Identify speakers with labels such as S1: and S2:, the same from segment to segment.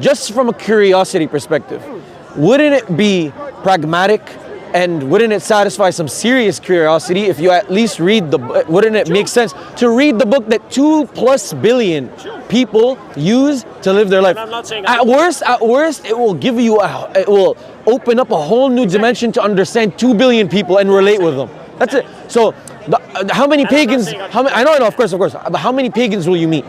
S1: just from a curiosity perspective, wouldn't it be pragmatic and wouldn't it satisfy some serious curiosity if you at least read the book? Wouldn't it make sense to read the book that 2+ billion people use to live their life?
S2: I'm not saying
S1: at worst, it will give you it will open up a whole new dimension to understand 2 billion people and relate with them. That's it. So, how many pagans? I know, of course. But how many pagans will you meet?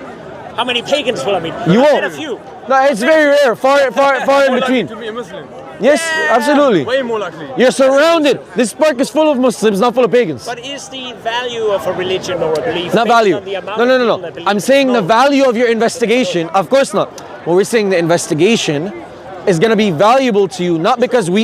S2: How many pagans will I meet?
S1: You won't.
S2: A few.
S1: No, it's very rare. Far in between.
S3: To be a Muslim.
S1: Yes, absolutely.
S3: Way more likely.
S1: You're surrounded. This park is full of Muslims, not full of pagans.
S2: But is the value of a religion or a belief
S1: Not
S2: based
S1: value.
S2: on the amount
S1: No.
S2: of people that believe
S1: I'm
S2: it?
S1: saying the
S2: No.
S1: value of your investigation. Of course not. Well, we're saying the investigation is going to be valuable to you, not because we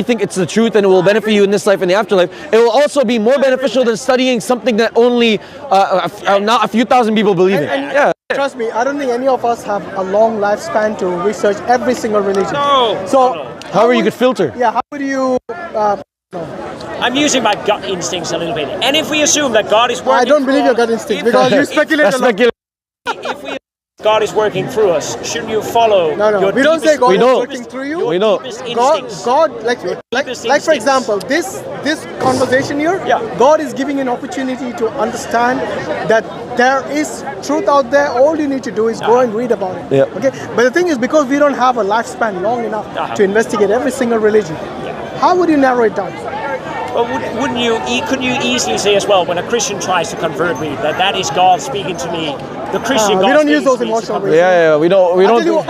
S1: think it's the truth and it will benefit you in this life and the afterlife. It will also be more beneficial than studying something that only not a few thousand people believe in. Yeah.
S4: Trust me, I don't think any of us have a long lifespan to research every single religion.
S2: No.
S4: So,
S1: However, you could filter.
S4: yeah, how would you?
S2: I'm using my gut instincts a little bit. And if we assume that God is working
S4: I don't believe
S2: through
S4: your gut
S2: us-
S4: instinct
S2: if-
S4: because you speculate
S1: That's
S4: a lot.
S1: speculation.
S2: If we God is working through us, shouldn't you follow
S4: No,
S2: your
S4: we don't say
S2: deepest-
S4: God
S1: We
S4: is
S1: don't.
S4: working through you.
S1: We know.
S2: deepest
S4: God,
S2: instincts?
S4: like for
S2: instincts.
S4: example, this conversation here,
S2: Yeah.
S4: God is giving you an opportunity to understand that there is truth out there. All you need to do is go and read about it.
S1: Yeah.
S4: Okay, but the thing is, because we don't have a lifespan long enough to investigate every single religion, how would you narrow it down?
S2: Well, couldn't you easily say as well, when a Christian tries to convert me, that is God speaking to me? The Christian God
S4: we don't use
S2: speaking
S4: those
S2: to me is to
S4: emotional
S2: convert
S4: ways.
S1: Yeah, we don't.
S4: I'll tell you what-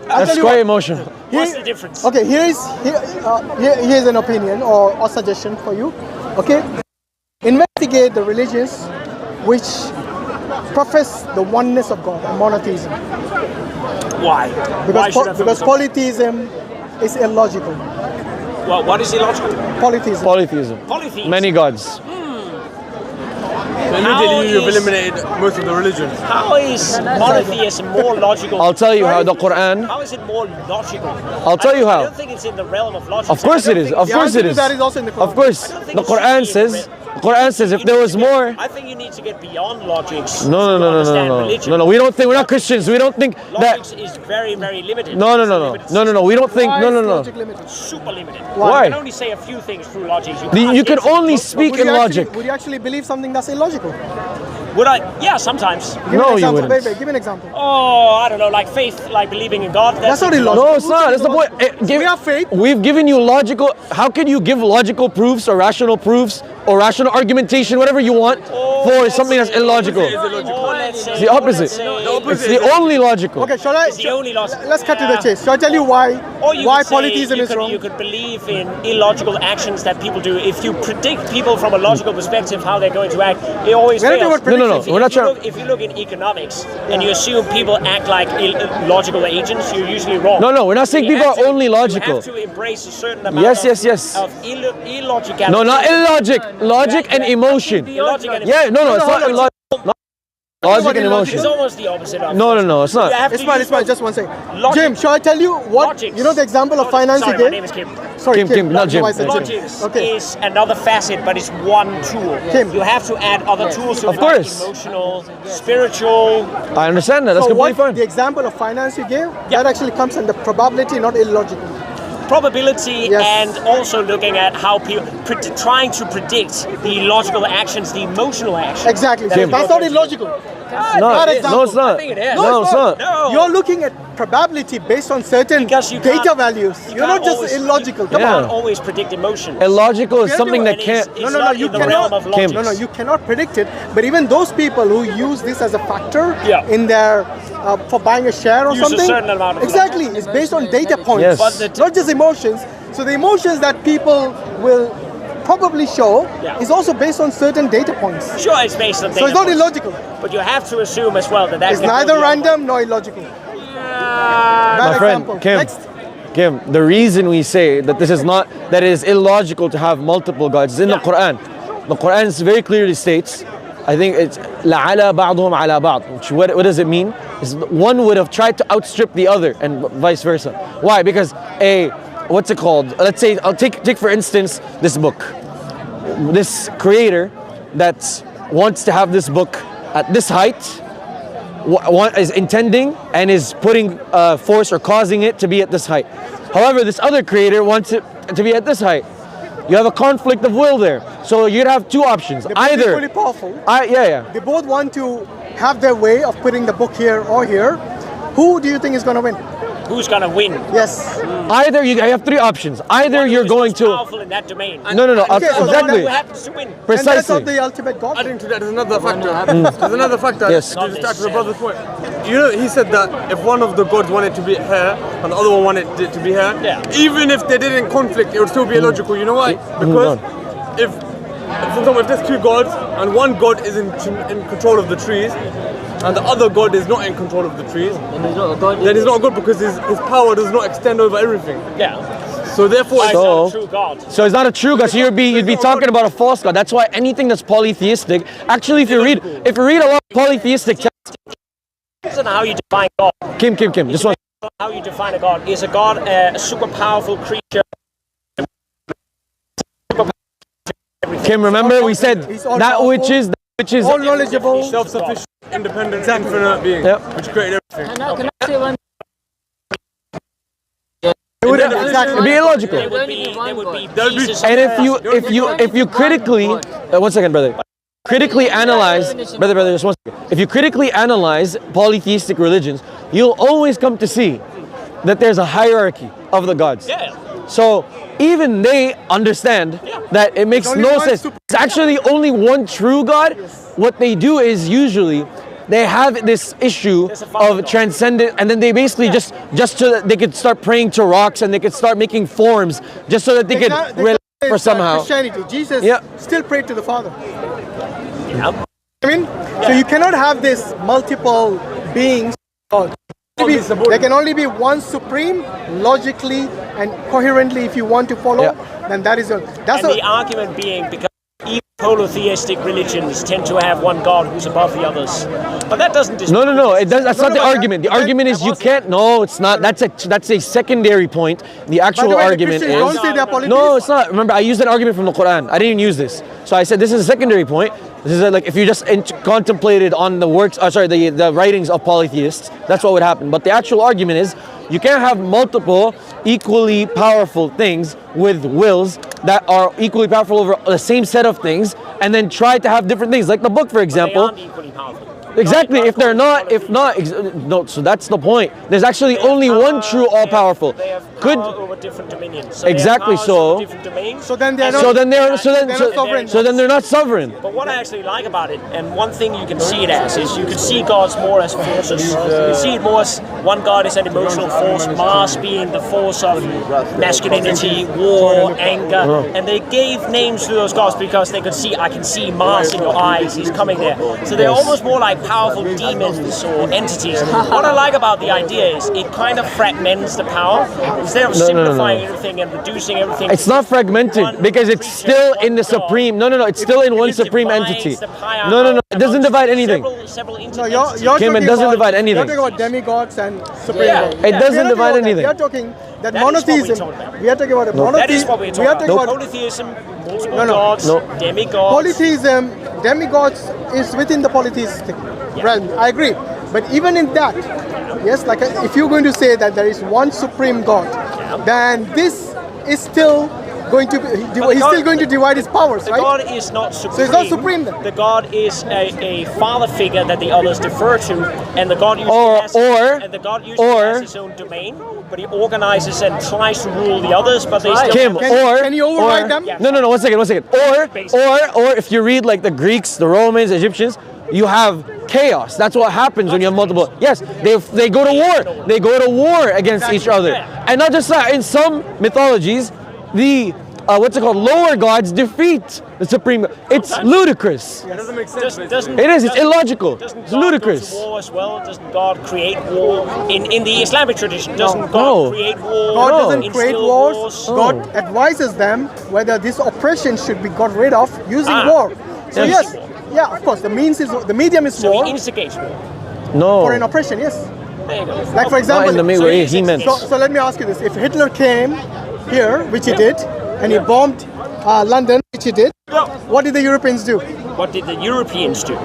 S1: That's
S4: tell you
S1: quite
S4: what.
S1: emotional.
S2: What's the difference?
S4: Okay, here's an opinion or suggestion for you. Okay, investigate the religions which profess the oneness of God and monotheism,
S2: Why? Why should I
S4: because
S2: focus on
S4: polytheism is illogical.
S2: that? Well, what is illogical?
S4: Polytheism.
S1: Polytheism.
S2: Polytheism.
S1: Many gods.
S3: Immediately you've
S2: is-
S3: eliminated most of the religions.
S2: How is monotheism more logical?
S1: I'll tell you how the Quran.
S2: How is it more logical?
S1: I'll tell you
S2: I
S1: how.
S2: don't think it's in the realm of logic.
S1: Of course it is. Of
S4: The
S1: course
S4: answer
S1: it
S4: to
S1: is.
S4: that is also in the Quran.
S1: Of course,
S2: I don't think
S1: the
S2: it should
S1: Quran
S2: be in
S1: says.
S2: the
S1: The Quran says if there was more.
S2: I think you need to get beyond logics.
S1: No.
S2: to understand religion.
S1: No. We don't think we're not Christians. We don't think that.
S2: Logics is very, very limited.
S1: No.
S2: It's a limited
S1: No. We don't think.
S4: Why
S1: No.
S4: is logic limited?
S2: Super limited.
S1: Why?
S2: You can only say a few things through logic.
S1: You can only speak in logic.
S4: Would you actually believe something that's illogical?
S2: Would I? Yeah, sometimes.
S4: Give me
S1: No,
S4: an
S1: you
S4: example.
S1: wouldn't.
S4: Wait, give me an example.
S2: Oh, I don't know, like faith, like believing in God.
S4: That's not illogical.
S1: No, it's not. That's the point.
S4: We have faith.
S1: We've given you logical. How can you give logical proofs or rational proofs or rational argumentation, whatever you want, for something that's illogical? It's the opposite. It's the only logical.
S4: Okay, shall I?
S2: It's the only logic.
S4: Let's cut to the chase. Shall I tell you why
S2: Or you
S4: why
S2: could say
S4: polytheism
S2: you
S4: is
S2: could,
S4: wrong?
S2: You could believe in illogical actions that people do. If you predict people from a logical perspective how they're going to act, it always
S4: We're not
S2: fails.
S4: talking about
S1: No.
S4: prediction.
S1: We're not trying.
S2: If you look in economics and you assume people act like illogical agents, you're usually wrong.
S1: No, we're not saying
S2: You
S1: people
S2: have
S1: are
S2: to-
S1: only logical.
S2: You have to embrace a certain amount
S1: Yes.
S2: of illogicality.
S1: No, not illogic. Logic and emotion.
S2: Illogic and
S1: Yeah, no, it's not illogic. Logic and
S2: It's
S1: emotion.
S2: almost the opposite of
S1: No, it's not.
S2: You have
S4: It's
S2: to
S4: fine,
S2: use
S4: it's fine.
S2: both.
S4: Just one second.
S2: Logic-
S4: Jim, shall I tell you what?
S2: Logics.
S4: You know the example of finance
S2: Sorry,
S4: you
S2: my
S4: gave?
S2: name is Kim.
S4: Sorry,
S1: Kim, not Jim.
S4: I said
S2: Logics
S4: Okay.
S2: is another facet, but it's one tool.
S4: Kim.
S2: You have to add other tools to
S1: Of
S2: it, like
S1: course.
S2: emotional, spiritual.
S1: I understand that. That's
S4: So
S1: completely
S4: what
S1: fine.
S4: the example of finance you gave,
S2: Yeah.
S4: that actually comes under probability, not illogical.
S2: Probability
S4: Yes.
S2: and also looking at how people trying to predict the logical actions, the emotional actions.
S4: Exactly. So
S2: Kim.
S4: that's not illogical.
S1: No,
S4: example.
S1: it's not.
S2: I think it is.
S1: No, it's not.
S2: No.
S4: You're looking at probability based on certain
S2: Because you
S4: data
S2: can't-
S4: values.
S2: you
S4: You're not
S2: can't
S4: just
S2: always-
S4: illogical.
S2: You
S4: Come
S1: Yeah.
S4: on.
S2: can't always predict emotions.
S1: Illogical is
S4: Yeah,
S1: something that
S2: And
S1: can't.
S2: it's
S4: No,
S2: not
S4: you
S2: in the
S4: cannot.
S2: realm of logic.
S4: No, you cannot predict it. But even those people who use this as a factor
S2: Yeah.
S4: in their for buying a share or
S2: Use a
S4: something,
S2: certain amount of
S4: exactly, it's based on data points,
S1: Yes.
S2: But the-
S4: not just emotions. So the emotions that people will probably show
S2: Yeah.
S4: is also based on certain data points.
S2: Sure, it's based on
S4: So it's
S2: data
S4: not
S2: points,
S4: illogical.
S2: but you have to assume as well that
S4: It's
S2: can go
S4: neither
S2: beyond-
S4: random nor illogical.
S2: Ah,
S4: Bad
S1: My friend,
S4: example.
S1: Kim.
S4: Next.
S1: Kim, the reason we say that this is not, that it is illogical to have multiple gods is in the Quran. The Quran very clearly states, I think it's لَعَلَى بَعْضُهُمْ عَلَى بَعْض, which what does it mean? Is one would have tried to outstrip the other and vice versa. Why? Because what's it called? Let's say, I'll take for instance this book. This creator that wants to have this book at this height one is intending and is putting force or causing it to be at this height. However, this other creator wants it to be at this height. You have a conflict of will there. So you'd have two options.
S4: They're
S1: Either
S4: equally powerful.
S1: yeah.
S4: They both want to have their way of putting the book here or here. Who do you think is going to win?
S2: Who's going to win?
S4: Yes.
S1: Either you have three options. Either
S2: One
S1: you're
S2: who is
S1: going
S2: most
S1: to
S2: powerful in that domain.
S1: no,
S4: Okay, so
S1: exactly,
S2: Who happens to win?
S4: And that's
S1: precisely.
S4: not the ultimate God.
S3: Adding to that, there's another factor. There's another factor.
S1: Yes.
S3: To just add to the brother's point. You know, he said that if one of the gods wanted to be here and the other one wanted it to be here,
S2: Yeah.
S3: even if they didn't conflict, it would still be illogical. You know why? Because if, for example, if there's two gods and one god is in control of the trees and the other god is not in control of the trees, then he's not a god because his power does not extend over everything.
S2: Yeah.
S3: So therefore,
S2: He's not a true God.
S1: So it's not a true God. So you'd be talking about a false God. That's why anything that's polytheistic, actually, if you read a lot of polytheistic texts,
S2: Isn't how you define God.
S1: Kim, just one.
S2: How you define a God. Is a God a super powerful creature?
S1: Kim, remember we said
S4: He's all
S1: that
S4: powerful,
S1: which is
S4: all knowledgeable.
S3: self-sufficient, independent, infinite being,
S1: Yep.
S3: which created everything.
S5: Can I say one?
S4: Exactly.
S1: it'd be illogical.
S2: There would be
S3: That would be-
S2: pieces
S1: And
S2: of
S1: if you critically, one second, brother. Critically analyze, brother, just one second. If you critically analyze polytheistic religions, you'll always come to see that there's a hierarchy of the gods.
S2: Yeah.
S1: So even they understand that it makes
S4: only
S1: no
S4: one
S1: sense.
S4: super-
S1: It's actually only one true God. What they do is usually they have this issue
S2: There's a father
S1: of
S2: God.
S1: transcendent, and then they basically just so that they could start praying to rocks and they could start making forms just so that they could relate for somehow.
S4: Christianity. Jesus
S1: Yeah.
S4: still prayed to the Father.
S2: Yeah.
S4: I mean, so you cannot have this multiple beings. There can only be one supreme, logically and coherently. If you want to follow,
S1: Yeah.
S4: then that's
S2: And the argument being because even polytheistic religions tend to have one God who's above the others. But that doesn't
S1: No. It does. That's
S4: No,
S1: not the
S4: no,
S1: argument. The
S4: that-
S1: argument is you can't. No, it's not. That's a secondary point. The
S4: By
S1: actual
S4: the way, the
S1: argument
S4: Christians
S1: is.
S4: don't say they're polytheists.
S1: No, it's not. Remember, I used an argument from the Quran. I didn't even use this. So I said this is a secondary point. This is like if you just contemplated on the works, the writings of polytheists, that's what would happen. But the actual argument is you can't have multiple equally powerful things with wills that are equally powerful over the same set of things and then try to have different things. Like the book, for example.
S2: They aren't equally powerful.
S1: Exactly. If they're not, no. So that's the point. There's actually only one true all-powerful.
S2: They have
S1: Could
S2: power over different dominions. So
S1: Exactly,
S2: They have powers
S1: so-
S2: over different domains.
S4: So then they're
S2: And
S4: not-
S1: so then they're
S4: not sovereign.
S1: so then they're not sovereign.
S2: But what I actually like about it, and one thing you can see it as, is you can see gods more as forces. You can see it more as one god is an emotional force, Mars being the force of masculinity, war, anger, and they gave names to those gods because they could see, I can see Mars in your eyes, he's coming there. So they're almost more like powerful demons or entities. What I like about the idea is it kind of fragments the power. Instead of simplifying everything and reducing everything.
S1: It's not fragmented
S2: one
S1: because it's still in the
S2: creature of
S1: supreme. No. It's still in one
S2: It
S1: supreme
S2: divides
S1: entity.
S2: the power
S1: No. It doesn't divide anything.
S2: Several
S4: No, you're
S1: Kim, it
S4: talking
S1: doesn't
S4: about,
S1: divide anything.
S4: You're talking about demigods and supreme
S2: Yeah.
S4: gods.
S1: It
S4: We are
S1: doesn't
S4: not
S1: divide
S4: talking about that.
S1: anything.
S4: We are talking that
S2: That is what we're
S4: monotheism.
S2: talking about.
S4: We are talking about a monotheism.
S2: That is what we're
S4: We
S2: talking
S4: are
S2: about.
S4: talking about
S2: Polytheism, multiple
S4: No, no.
S2: gods,
S1: No.
S2: demigods.
S4: polytheism. Demigods is within the polytheistic realm. I agree. But even in that, yes, like if you're going to say that there is one supreme God, then this is still going to be, he's
S2: God-
S4: still going to divide his powers,
S2: The
S4: right?
S2: God is not supreme.
S4: So it's not supreme then?
S2: The God is a father figure that the others defer to, and the God usually has his own domain, but he organizes and tries to rule the others, but they still
S1: Kim,
S2: have
S4: Can you override them?
S2: Yeah.
S1: No. 1 second. Or if you read like the Greeks, the Romans, Egyptians, you have chaos. That's what happens when you have multiple. Yes, they go to war. They go to war against each other,
S2: Yeah.
S1: and not just that. In some mythologies, the lower gods defeat the supreme. It's ludicrous.
S3: It doesn't make sense.
S2: Doesn't,
S1: It is. It's illogical.
S2: Doesn't
S1: It's
S2: God
S1: ludicrous.
S2: go to war as well? Doesn't God create war? In the Islamic tradition, doesn't God
S1: No.
S2: create war?
S4: God
S1: No.
S4: doesn't create
S2: instill
S4: wars. God advises them whether this oppression should be got rid of using war. So
S1: Yes.
S4: yes, yeah, of course, the medium is
S2: So
S4: war
S2: he instigates war.
S1: No.
S4: for an oppression. Yes.
S2: There you go.
S4: Like for example,
S1: Not in the
S2: So
S1: way
S2: he's
S1: he meant.
S4: So let me ask you this: if Hitler came here, which he did, and he bombed London, which he did, what did the Europeans do?
S2: What did the Europeans do?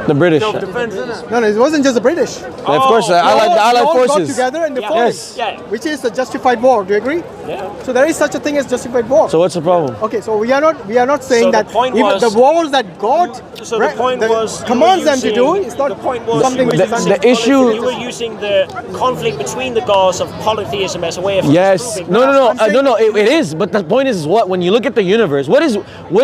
S1: The British.
S3: Self-defense, isn't it?
S4: No, it wasn't just the British.
S1: Of course, the
S4: They
S1: Allied
S4: all got
S1: forces.
S4: together and they
S2: Yeah.
S4: fought
S1: Yes.
S4: it,
S2: Yeah.
S4: which is a justified war. Do you agree?
S2: Yeah.
S4: So there is such a thing as justified war.
S1: So what's the problem?
S4: Okay, so we are not saying
S2: So the
S4: that
S2: point
S4: even
S2: was-
S4: the wars that God
S2: So the point was you
S4: commands
S2: were
S4: them to
S2: using-
S4: do is not
S2: the point was
S4: something
S2: you
S4: which
S2: were
S4: is
S2: using
S1: The issue-
S2: you were using the conflict between the gods of polytheism as a way of
S1: Yes.
S2: disproving
S1: No.
S4: I'm saying-
S1: No. It is. But the point is what? When you look at the universe, what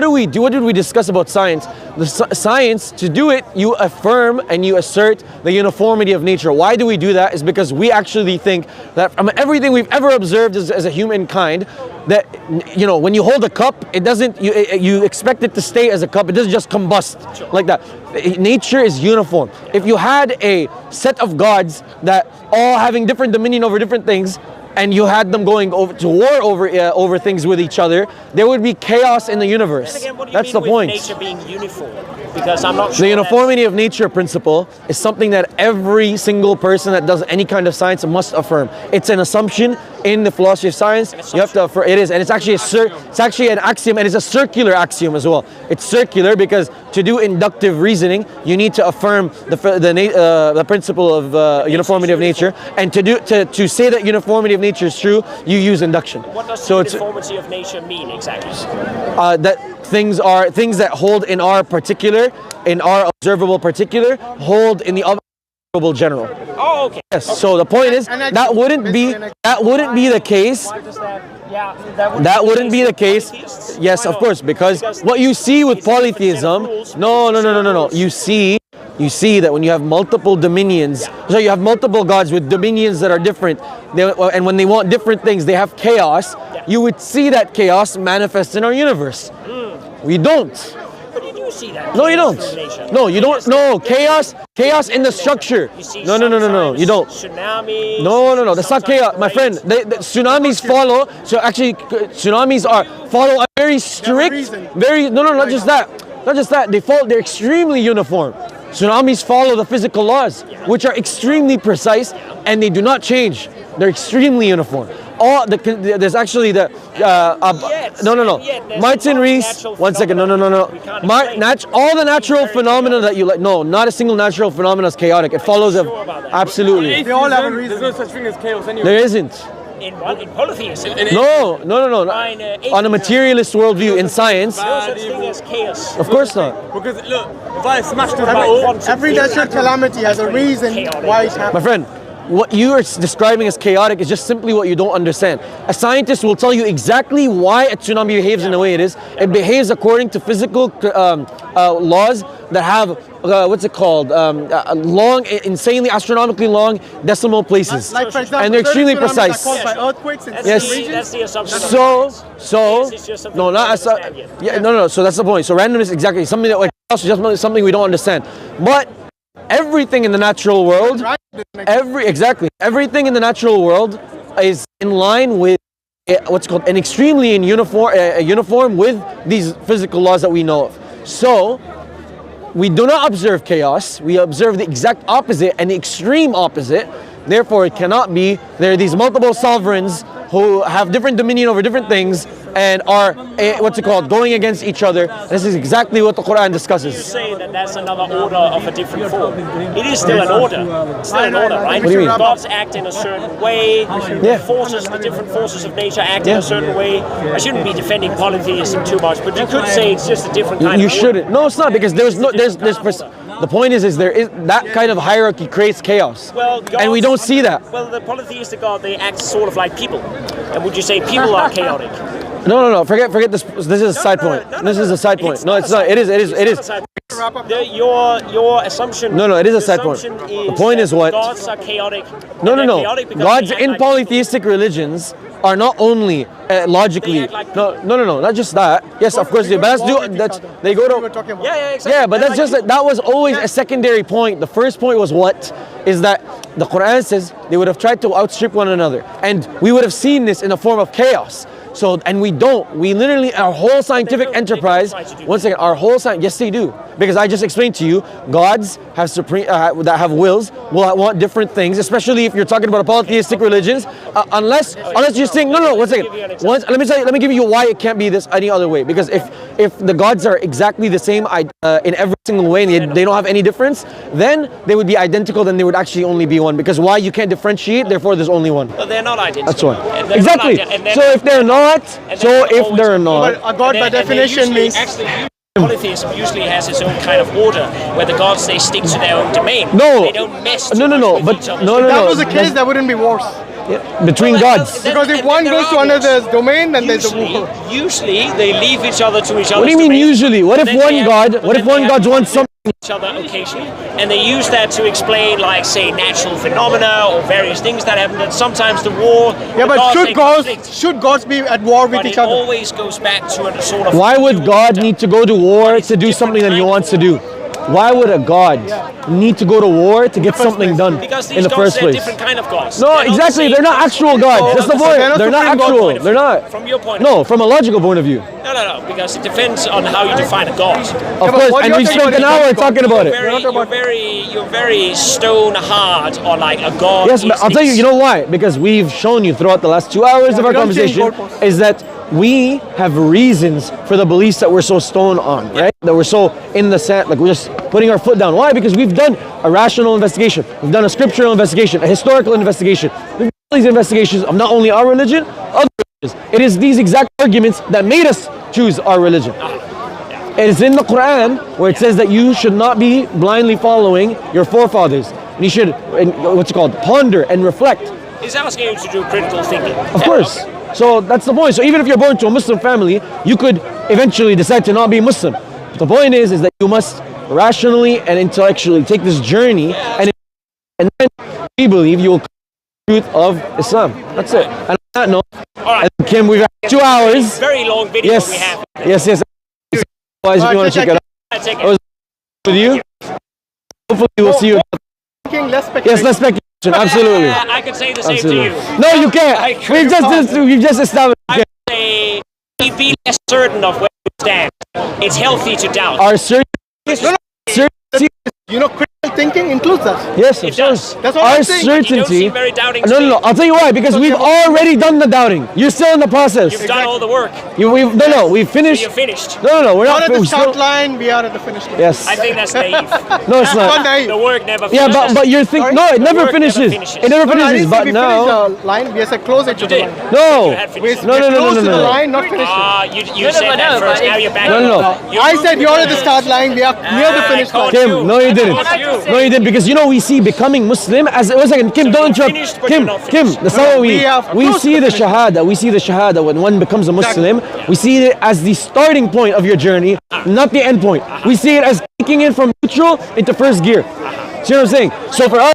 S1: do we do? What did we discuss about science? The science, to do it, you affirm and you assert the uniformity of nature. Why do we do that? Is because we actually think that from everything we've ever observed as a humankind, that when you hold a cup, it doesn't. You expect it to stay as a cup. It doesn't just combust like that. Nature is uniform. If you had a set of gods that all having different dominion over different things, and you had them going to war over things with each other, there would be chaos in the universe.
S2: And again, what do you
S1: That's
S2: mean
S1: the
S2: with
S1: point.
S2: nature being uniform? Because I'm not sure.
S1: The uniformity of nature principle is something that every single person that does any kind of science must affirm. It's an assumption in the philosophy of science. You have to affirm it is, and it's actually an axiom, and it's a circular axiom as well. It's circular because to do inductive reasoning, you need to affirm the principle of uniformity of nature, and to say that uniformity of nature is true, you use induction.
S2: What does
S1: So
S2: the
S1: it's
S2: uniformity of nature mean exactly?
S1: that things that hold in our observable particular, hold in the observable general.
S2: Oh, okay.
S1: Yes. So the point is
S4: And
S1: that wouldn't be the case.
S2: Why does that? Yeah,
S1: That wouldn't be the case.
S2: Polytheists?
S1: Yes,
S2: Why
S1: of
S2: not?
S1: course, because what you see with
S2: it's a different set of
S1: polytheism,
S2: rules,
S1: no.
S2: different set of rules.
S1: You see that when you have multiple dominions, so you have multiple gods with dominions that are different, and when they want different things, they have chaos.
S2: Yeah.
S1: You would see that chaos manifest in our universe. We don't.
S2: But you do see that.
S1: No, you
S2: chaos
S1: don't.
S2: through nature.
S1: No, you don't.
S2: Yes.
S1: No, chaos in the structure.
S2: You see
S1: No.
S2: sometimes
S1: You don't.
S2: Tsunamis.
S1: No. That's not chaos, my friend.
S2: Sometimes
S1: The tsunamis follow. So actually, tsunamis follow a very strict,
S4: reason.
S1: not just that. Not just that. They're extremely uniform. Tsunamis follow the physical laws, which are extremely precise, and they do not change. They're extremely uniform. There's actually the
S2: Yet,
S1: no.
S2: and yet there's
S1: Martin
S2: a lot of
S1: Rees.
S2: natural
S1: One second. No.
S2: phenomena we can't explain.
S1: All the natural
S2: Very
S1: phenomena
S2: chaotic.
S1: that you like. No, not a single natural phenomenon is chaotic. It follows
S2: sure about that?
S1: absolutely.
S4: They all have a
S3: Atheism,
S4: reason.
S3: There's no such thing as chaos anyway.
S1: There isn't.
S2: In what? In polytheism.
S1: No.
S2: Fine,
S1: On a materialist worldview in science,
S2: No such thing as chaos.
S1: of course not.
S3: Because look, if I smash this bottle,
S4: Every natural calamity has a reason why it
S1: My
S4: happens.
S1: friend, what you are describing as chaotic is just simply what you don't understand. A scientist will tell you exactly why a tsunami behaves in the way it is. It behaves according to physical laws that have what's it called? Long, insanely astronomically long decimal places,
S4: Like for example,
S1: and they're extremely
S4: certain tsunamis
S1: precise.
S4: are caused by earthquakes in
S2: That's
S1: Yes.
S4: certain
S2: the,
S4: regions.
S2: that's the assumption.
S1: So
S2: It's just something
S1: no,
S2: we
S1: not
S2: don't
S1: as
S2: understand yet.
S1: yeah, no. So that's the point. So randomness, exactly something that like chaos is just something we don't understand. But everything in the natural world, everything in the natural world is in line with what's called an extremely uniform with these physical laws that we know of. So we do not observe chaos. We observe the exact opposite and the extreme opposite. Therefore, it cannot be. There are these multiple sovereigns who have different dominion over different things and are going against each other. This is exactly what the Quran
S2: You
S1: discusses.
S2: say that that's another order of a different form. It is still an order. It's still an order, right?
S1: What do you mean?
S2: Gods act in a certain way.
S1: Yeah.
S2: The different forces of nature act in a certain way. I shouldn't be defending polytheism too much, but you could say it's just a different kind
S1: You
S2: of order.
S1: shouldn't. No, it's not because the point is there is that kind of hierarchy creates chaos,
S2: Well,
S1: and we
S2: gods-
S1: don't see that.
S2: Well, the polytheistic god, they act sort of like people. And would you say people are chaotic?
S1: No. Forget this. This is a side point. This is a side point. No, it's not. It is.
S2: Your assumption.
S1: No, it is a
S2: the
S1: spoint.
S2: assumption
S1: The point is what?
S2: Gods are chaotic.
S1: No.
S2: They're chaotic because
S1: Gods
S2: they act
S1: in
S2: like
S1: polytheistic religions are not only logically.
S2: They act like
S1: No. Not just that. Yes, of course. But they go
S4: We were
S1: to.
S4: talking about.
S2: Yeah, exactly.
S1: Yeah, but
S2: They're
S1: that's
S2: like
S1: just that was always a secondary point. The first point was what is that the Quran says they would have tried to outstrip one another, and we would have seen this in a form of chaos. So, and we don't. We literally, our whole scientific enterprise.
S2: try to do
S1: Once again, our whole science. Yes, they do. Because I just explained to you, gods have supreme that have wills will want different things. Especially if you're talking about polytheistic religions. Unless you're saying no. 1 second. Let me give you why it can't be this any other way. Because if the gods are exactly the same in every single way, and they don't have any difference, then they would be identical, then there would actually only be one. Because why? You can't differentiate, therefore there's only one.
S2: But they're not identical.
S1: That's why.
S2: And they're
S1: Exactly.
S2: not ident- and
S1: So if they're not,
S4: But a God by definition means.
S2: Actually, polytheism usually has its own kind of order, where the gods, they stick to their own domain.
S1: No.
S2: They don't mess too
S1: No,
S2: much with
S1: but
S2: each other.
S1: no,
S4: If that was the case, there wouldn't be wars.
S1: between
S2: Well,
S1: gods.
S2: then-
S4: Because if
S2: then
S4: one
S2: there
S4: goes
S2: are
S4: to
S2: wars.
S4: another's domain, then there's a
S2: Usually,
S4: war.
S2: usually they leave each other to each other.
S1: What do you mean usually? What if one god? What if one god wants something?
S2: Each other occasionally, and they use that to explain, like, say, natural phenomena or various things that happen. And sometimes the war.
S4: Yeah,
S2: the
S4: but
S2: gods, they
S4: should gods be at war with
S2: But
S4: each
S2: it
S4: other?
S2: always goes back to a sort of.
S1: Why would God
S2: order.
S1: need to go to war to do something that he wants to do? Why would a god need to go to war to get something done
S2: Because
S1: in
S2: these
S1: the
S2: gods,
S1: first
S2: they're
S1: place?
S2: different kind of gods.
S1: No,
S2: They're not the
S1: exactly.
S2: same
S1: They're not
S2: gods.
S1: actual gods. That's the
S4: so
S1: point.
S4: they're not
S1: They're not
S4: supreme God
S1: actual.
S2: point of
S1: They're
S2: view.
S1: not.
S2: From your point.
S1: No, from a logical point of view.
S2: No, because it depends on how you define a god.
S1: Of
S4: but
S1: course,
S4: what
S1: and
S4: you're
S1: we
S4: talking
S1: spent an
S4: about
S1: hour
S4: is God.
S1: talking about it.
S2: You're very stone hard on, like, a god.
S1: Yes, but
S2: is
S1: I'll tell you,
S2: this.
S1: you know why? Because we've shown you throughout the last 2 hours of our
S4: we don't change
S1: conversation
S4: goalposts.
S1: is that we have reasons for the beliefs that we're so stone on, right? That we're so in the sand, like we're just putting our foot down. Why? Because we've done a rational investigation, we've done a scriptural investigation, a historical investigation. We've done these investigations of not only our religion, other religions. It is these exact arguments that made us choose our religion. It is in the Quran where it says that you should not be blindly following your forefathers. And you should, what's it called, ponder and reflect.
S2: It's asking you to do critical thinking.
S1: Of course. So that's the point. So even if you're born to a Muslim family, you could eventually decide to not be Muslim. But the point is that you must rationally and intellectually take this journey, and then we believe you will come to the truth of Islam. That's it. And on that note,
S2: Alright.
S1: Kim, we've had 2 hours.
S2: Very long video
S1: Yes.
S2: we have.
S1: Yes. Otherwise, if you want to check it out,
S2: I take
S1: I was with you. Hopefully, we'll see you.
S4: Less speculation.
S1: Yes, let's speculation. Absolutely.
S2: I could say the same
S1: Absolutely.
S2: to you.
S1: No, you can't.
S2: I could
S1: We've just established.
S2: I would say be less certain of where you stand. It's healthy to doubt.
S1: Our certainty.
S4: You know, critical thinking includes that.
S1: Yes, of
S2: It does.
S1: course.
S4: That's what
S1: Our
S4: I'm saying.
S2: You don't
S1: certainty.
S2: seem very doubting.
S1: No. I'll tell you why. Because we've already done the doubting. You're still in the process.
S2: You've done all the work.
S1: We've finished.
S2: You're finished.
S1: No, we're
S4: Not
S1: not.
S4: at the
S1: we're
S4: start
S1: still-
S4: line, we are at the finish line.
S1: Yes.
S2: I think that's naive.
S1: No, it's
S4: Not
S1: not.
S4: naive.
S2: The work never
S1: Yeah,
S2: finishes.
S1: but you're thinking. No, it
S2: The
S1: never
S2: work never
S1: finishes.
S2: finishes.
S1: It never
S4: No, I
S1: finishes.
S4: didn't say
S1: But
S4: we
S1: now.
S4: finished the line. We said closer to
S2: You
S4: the
S2: did.
S4: line.
S1: No.
S2: You had finished.
S1: No.
S4: Close to the
S1: No.
S4: line, not finishing.
S2: You said that first. Now you're back.
S1: No.
S4: I said you're at the start line. We are near the finish line.
S1: Kim, no, you didn't. No, you didn't. Because we see becoming Muslim as. One second, Kim, don't interrupt.
S2: finished, but
S1: Kim,
S2: you're not
S1: Kim,
S2: finished.
S1: that's not what
S4: we have
S1: we
S4: close
S1: see
S4: to
S1: the
S4: finish.
S1: shahada. We see the shahada when one becomes a Muslim. We see it as the starting point of your journey, not the end point. We see it as kicking in from neutral into first gear. See what I'm saying? So for us,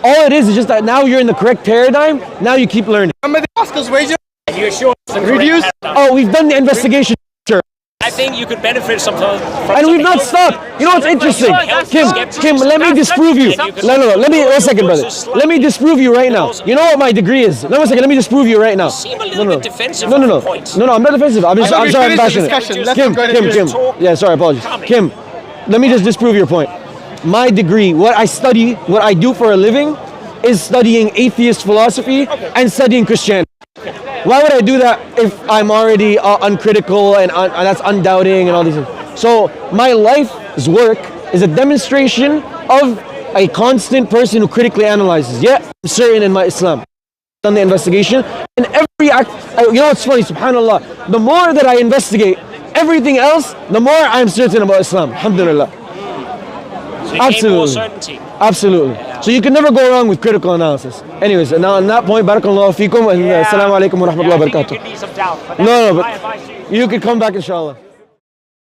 S1: all it is just that now you're in the correct paradigm. Now you keep learning.
S4: Remember the Oscars wager?
S2: You're sure it's the correct
S4: Reduce-
S2: paradigm.
S1: Oh, we've done the investigation. Sure.
S2: I think you could benefit from
S1: And we've not stopped. You know what's interesting? Kim, let me disprove you. No. Let me, 1 second, brother. Let me disprove you right now. You know what my degree is? No, 1 second, let me disprove you right now.
S2: seem a little bit defensive
S1: No,
S2: of the point.
S1: I'm not defensive. I'm
S4: thought we
S1: sorry, I'm
S4: finished the
S1: passionate.
S4: discussion. Let's
S1: Kim,
S4: not go into
S1: Kim.
S4: this.
S1: Yeah, sorry, apologies.
S2: Calmly.
S1: Kim, let me just disprove your point. My degree, what I study, what I do for a living, is studying atheist philosophy and studying Christianity. Why would I do that if I'm already uncritical and that's undoubting and all these things? So my life's work is a demonstration of a constant person who critically analyzes. Yeah, I'm certain in my Islam. Done the investigation, and every act. You know what's funny? Subhanallah. The more that I investigate everything else, the more I'm certain about Islam. Alhamdulillah.
S2: So you gain more
S1: Absolutely.
S2: certainty.
S1: Absolutely. So you can never go wrong with critical analysis. Anyways, now on that point, barakallahu feekum and assalamu alaikum wa rahmatullahi wa
S2: I think
S1: barakatuh.
S2: you could need some doubt. But
S1: No,
S2: that's
S1: but
S2: my advice to you.
S1: you could come back inshallah.